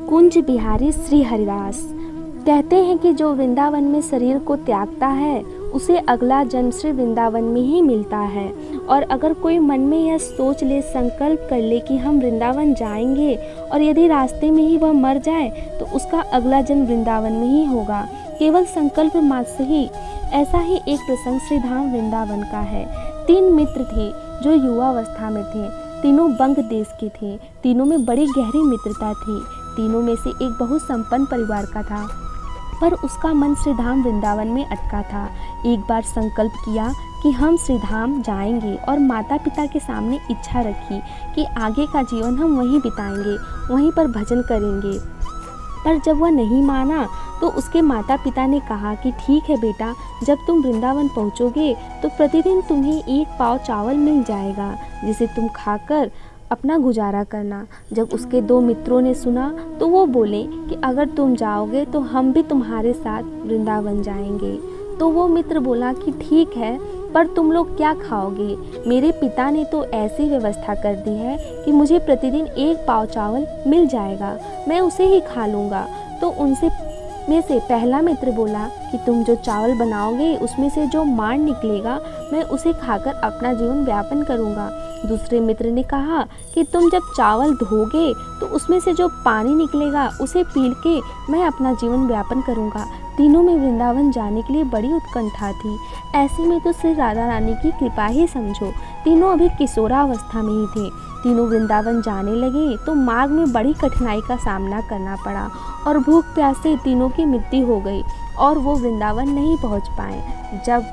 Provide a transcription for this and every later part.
कुंज बिहारी श्री हरिदास कहते हैं कि जो वृंदावन में शरीर को त्यागता है उसे अगला जन्म श्री वृंदावन में ही मिलता है। और अगर कोई मन में यह सोच ले, संकल्प कर ले कि हम वृंदावन जाएंगे और यदि रास्ते में ही वह मर जाए तो उसका अगला जन्म वृंदावन में ही होगा, केवल संकल्प मात्र से ही। ऐसा ही एक प्रसंग श्री धाम वृंदावन का है। 3 मित्र थे जो युवावस्था में थे। तीनों बंग देश के थे। तीनों में बड़ी गहरी मित्रता थी। तीनों में से एक बहुत संपन्न परिवार का था, पर उसका मन श्रीधाम वृंदावन में अटका था। एक बार संकल्प किया कि हम श्रीधाम जाएंगे और माता पिता के सामने इच्छा रखी कि आगे का जीवन हम वहीं बिताएंगे, वहीं पर भजन करेंगे। पर जब वह नहीं माना तो उसके माता पिता ने कहा कि ठीक है बेटा, जब तुम वृंदावन पहुँचोगे तो प्रतिदिन तुम्हें 1 पाव चावल मिल जाएगा, जिसे तुम खाकर अपना गुजारा करना। जब उसके 2 मित्रों ने सुना तो वो बोले कि अगर तुम जाओगे तो हम भी तुम्हारे साथ वृंदावन जाएंगे। तो वो मित्र बोला कि ठीक है, पर तुम लोग क्या खाओगे? मेरे पिता ने तो ऐसी व्यवस्था कर दी है कि मुझे प्रतिदिन 1 पाव चावल मिल जाएगा, मैं उसे ही खा लूँगा। तो उनसे में से पहला मित्र बोला कि तुम जो चावल बनाओगे उसमें से जो मांड निकलेगा मैं उसे खाकर अपना जीवन व्यापन करूँगा। दूसरे मित्र ने कहा कि तुम जब चावल धोगे तो उसमें से जो पानी निकलेगा उसे पी के मैं अपना जीवन व्यापन करूँगा। तीनों में वृंदावन जाने के लिए बड़ी उत्कंठा थी। ऐसे में तो श्री राधा रानी की कृपा ही समझो। तीनों अभी किशोरावस्था में ही थे। तीनों वृंदावन जाने लगे तो मार्ग में बड़ी कठिनाई का सामना करना पड़ा और भूख प्यास से तीनों की मृत्यु हो गई और वो वृंदावन नहीं पहुंच पाए। जब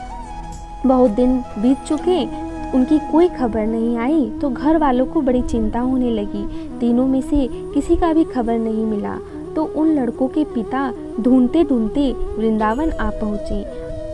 बहुत दिन बीत चुके, उनकी कोई खबर नहीं आई तो घर वालों को बड़ी चिंता होने लगी। तीनों में से किसी का भी खबर नहीं मिला तो उन लड़कों के पिता ढूंढते ढूंढते वृंदावन आ पहुँचे,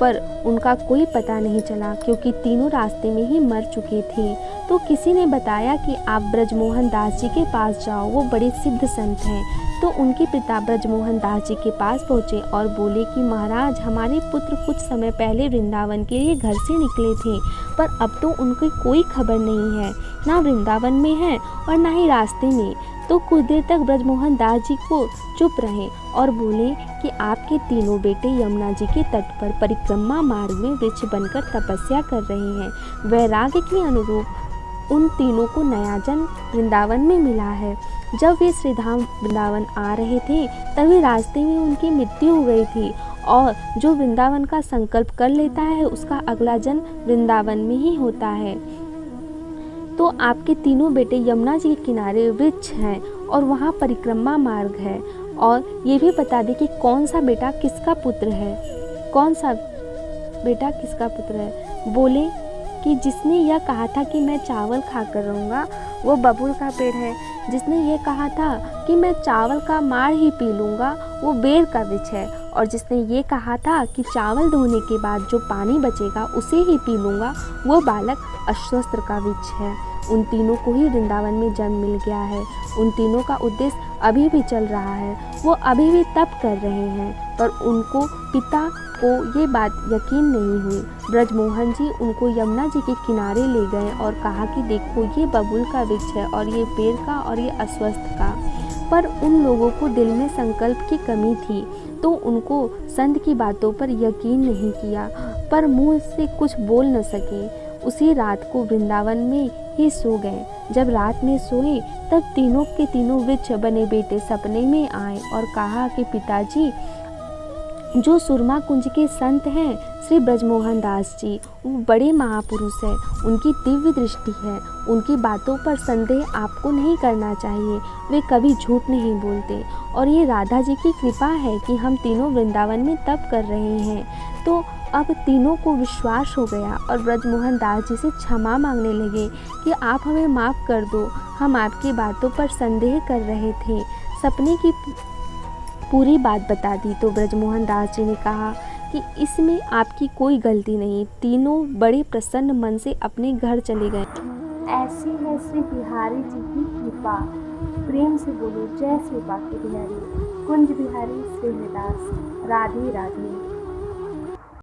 पर उनका कोई पता नहीं चला क्योंकि तीनों रास्ते में ही मर चुके थे। तो किसी ने बताया कि आप ब्रजमोहन दास जी के पास जाओ, वो बड़े सिद्ध संत हैं। तो उनके पिता ब्रजमोहन दास जी के पास पहुँचे और बोले कि महाराज, हमारे पुत्र कुछ समय पहले वृंदावन के लिए घर से निकले थे, पर अब तो उनकी कोई खबर नहीं है, ना वृंदावन में है और ना ही रास्ते में। तो कुछ देर तक ब्रजमोहन दास जी को चुप रहे और बोले कि आपके तीनों बेटे यमुना जी के तट पर परिक्रमा मार्ग में वृक्ष बनकर तपस्या कर रहे हैं। वैराग्य के अनुरूप उन तीनों को नया जन्म वृंदावन में मिला है। जब वे श्रीधाम वृंदावन आ रहे थे तभी रास्ते में उनकी मृत्यु हो गई थी और जो वृंदावन का संकल्प कर लेता है उसका अगला जन्म वृंदावन में ही होता है। तो आपके तीनों बेटे यमुना जी के किनारे वृक्ष हैं और वहाँ परिक्रमा मार्ग है। और ये भी बता दें कि कौन सा बेटा किसका पुत्र है, कौन सा बेटा किसका पुत्र है। बोले कि जिसने यह कहा था कि मैं चावल खाकर रहूँगा वो बबूल का पेड़ है। जिसने ये कहा था कि मैं चावल का मार ही पी लूँगा वो बेर का वृक्ष है। और जिसने ये कहा था कि चावल धोने के बाद जो पानी बचेगा उसे ही पी लूँगा वो बालक अश्वस्त्र का वृक्ष है। उन तीनों को ही वृंदावन में जन्म मिल गया है। उन तीनों का उद्देश्य अभी भी चल रहा है। वो अभी भी तप कर रहे हैं, पर उनको पिता को ये बात यकीन नहीं हुई। ब्रजमोहन जी उनको यमुना जी के किनारे ले गए और कहा कि देखो ये बबूल का वृक्ष है और ये पेड़ का और ये अश्वत्थ का। पर उन लोगों को दिल में संकल्प की कमी थी तो उनको संत की बातों पर यकीन नहीं किया, पर मुंह से कुछ बोल न सके। उसी रात को वृंदावन में ही सो गए। जब रात में सोए तब तीनों के तीनों वृक्ष बने बेटे सपने में आए और कहा कि पिताजी, जो सुरमा कुंज के संत हैं श्री ब्रजमोहन दास जी, वो बड़े महापुरुष हैं, उनकी दिव्य दृष्टि है, उनकी बातों पर संदेह आपको नहीं करना चाहिए, वे कभी झूठ नहीं बोलते और ये राधा जी की कृपा है कि हम तीनों वृंदावन में तप कर रहे हैं। तो अब तीनों को विश्वास हो गया और ब्रजमोहन दास जी से क्षमा मांगने लगे कि आप हमें माफ़ कर दो, हम आपकी बातों पर संदेह कर रहे थे। सपने की पूरी बात बता दी तो ब्रजमोहन दास जी ने कहा कि इसमें आपकी कोई गलती नहीं। तीनों बड़े प्रसन्न मन से अपने घर चले गए। ऐसी है श्री बिहारी जी की कृपा। प्रेम से बोलो जय श्री बांके बिहारी। कुंज बिहारी श्री हरिदास। राधे राधे।